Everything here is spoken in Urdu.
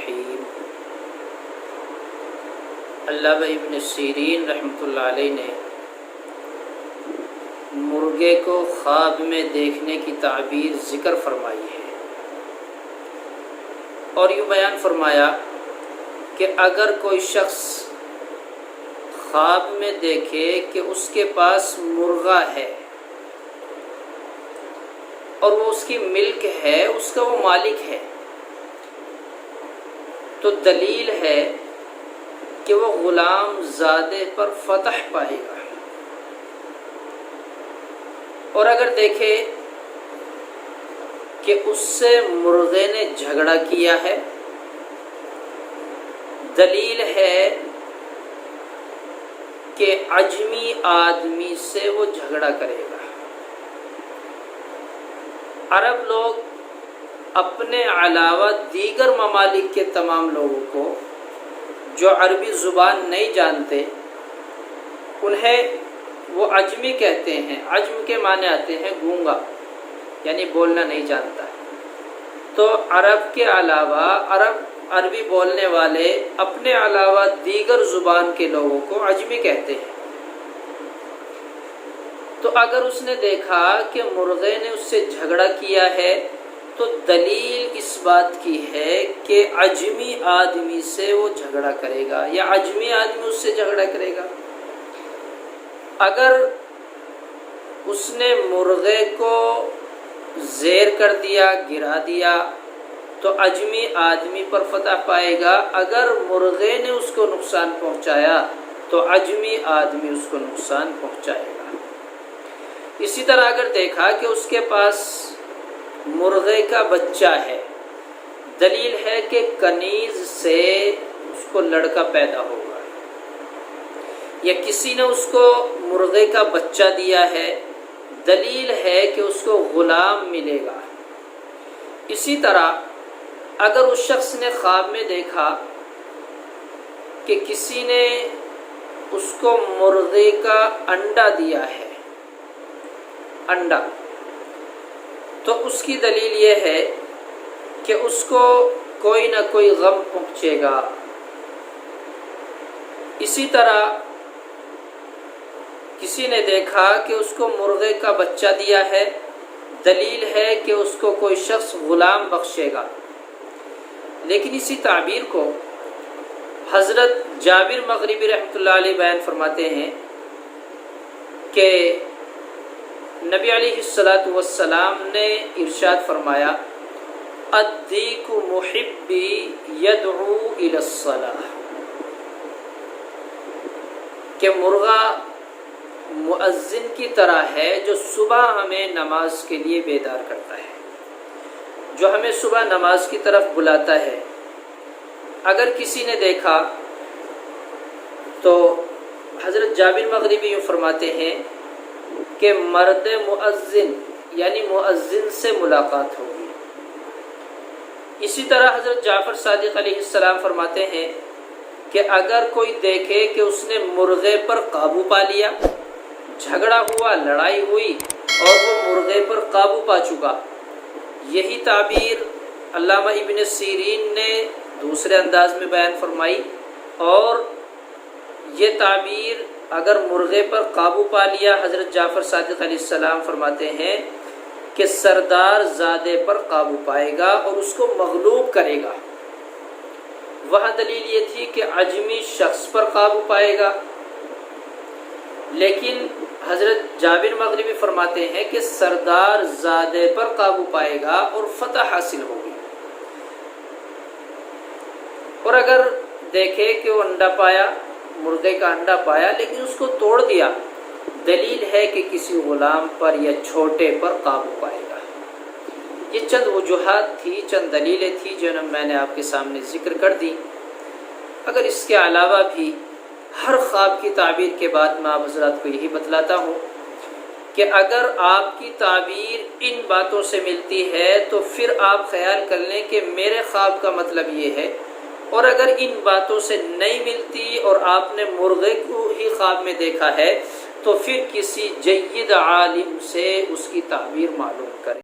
الرحیم۔ علامہ ابن سیرین رحمۃ اللہ علیہ نے مرغے کو خواب میں دیکھنے کی تعبیر ذکر فرمائی ہے اور یوں بیان فرمایا کہ اگر کوئی شخص خواب میں دیکھے کہ اس کے پاس مرغا ہے اور وہ اس کی ملک ہے، اس کا وہ مالک ہے، تو دلیل ہے کہ وہ غلام زادے پر فتح پائے گا۔ اور اگر دیکھے کہ اس سے مرغے نے جھگڑا کیا ہے، دلیل ہے کہ عجمی آدمی سے وہ جھگڑا کرے گا۔ عرب لوگ اپنے علاوہ دیگر ممالک کے تمام لوگوں کو جو عربی زبان نہیں جانتے انہیں وہ عجمی کہتے ہیں۔ عجم کے معنی آتے ہیں گونگا، یعنی بولنا نہیں جانتا۔ تو عرب کے علاوہ عربی بولنے والے اپنے علاوہ دیگر زبان کے لوگوں کو عجمی کہتے ہیں۔ تو اگر اس نے دیکھا کہ مرغے نے اس سے جھگڑا کیا ہے تو دلیل اس بات کی ہے کہ عجمی آدمی سے وہ جھگڑا کرے گا یا عجمی آدمی اس سے جھگڑا کرے گا۔ اگر اس نے مرغے کو زیر کر دیا، گرا دیا، تو عجمی آدمی پر فتح پائے گا۔ اگر مرغے نے اس کو نقصان پہنچایا تو عجمی آدمی اس کو نقصان پہنچائے گا۔ اسی طرح اگر دیکھا کہ اس کے پاس مرغے کا بچہ ہے، دلیل ہے کہ کنیز سے اس کو لڑکا پیدا ہوگا، یا کسی نے اس کو مرغے کا بچہ دیا ہے، دلیل ہے کہ اس کو غلام ملے گا۔ اسی طرح اگر اس شخص نے خواب میں دیکھا کہ کسی نے اس کو مرغے کا انڈا دیا ہے، انڈا، تو اس کی دلیل یہ ہے کہ اس کو کوئی نہ کوئی غم پہنچے گا۔ اسی طرح کسی نے دیکھا کہ اس کو مرغے کا بچہ دیا ہے، دلیل ہے کہ اس کو کوئی شخص غلام بخشے گا۔ لیکن اسی تعبیر کو حضرت جابر مغربی رحمۃ اللہ علیہ بیان فرماتے ہیں کہ نبی علیہ السلام نے ارشاد فرمایا، الدیک محبی یدعو الی الصلاۃ، کہ مرغا مؤذن کی طرح ہے جو صبح ہمیں نماز کے لیے بیدار کرتا ہے، جو ہمیں صبح نماز کی طرف بلاتا ہے۔ اگر کسی نے دیکھا تو حضرت جابر مغربی یوں فرماتے ہیں کہ مرد مؤذن یعنی مؤذن سے ملاقات ہوگی۔ اسی طرح حضرت جعفر صادق علیہ السلام فرماتے ہیں کہ اگر کوئی دیکھے کہ اس نے مرغے پر قابو پا لیا، جھگڑا ہوا، لڑائی ہوئی اور وہ مرغے پر قابو پا چکا، یہی تعبیر علامہ ابن سیرین نے دوسرے انداز میں بیان فرمائی، اور یہ تعبیر اگر مرغے پر قابو پا لیا، حضرت جعفر صادق علیہ السلام فرماتے ہیں کہ سردار زادے پر قابو پائے گا اور اس کو مغلوب کرے گا۔ وہاں دلیل یہ تھی کہ عجمی شخص پر قابو پائے گا، لیکن حضرت جابر مغربی فرماتے ہیں کہ سردار زادے پر قابو پائے گا اور فتح حاصل ہوگی۔ اور اگر دیکھے کہ وہ انڈا پایا، مرغے کا انڈا پایا لیکن اس کو توڑ دیا، دلیل ہے کہ کسی غلام پر یا چھوٹے پر قابو پائے گا۔ یہ چند وجوہات تھی، چند دلیلیں تھی جو میں نے آپ کے سامنے ذکر کر دی۔ اگر اس کے علاوہ بھی ہر خواب کی تعبیر کے بعد میں آپ حضرات کو یہی بتلاتا ہوں کہ اگر آپ کی تعبیر ان باتوں سے ملتی ہے تو پھر آپ خیال کر لیں کہ میرے خواب کا مطلب یہ ہے، اور اگر ان باتوں سے نہیں ملتی اور آپ نے مرغے کو ہی خواب میں دیکھا ہے تو پھر کسی جید عالم سے اس کی تعبیر معلوم کریں۔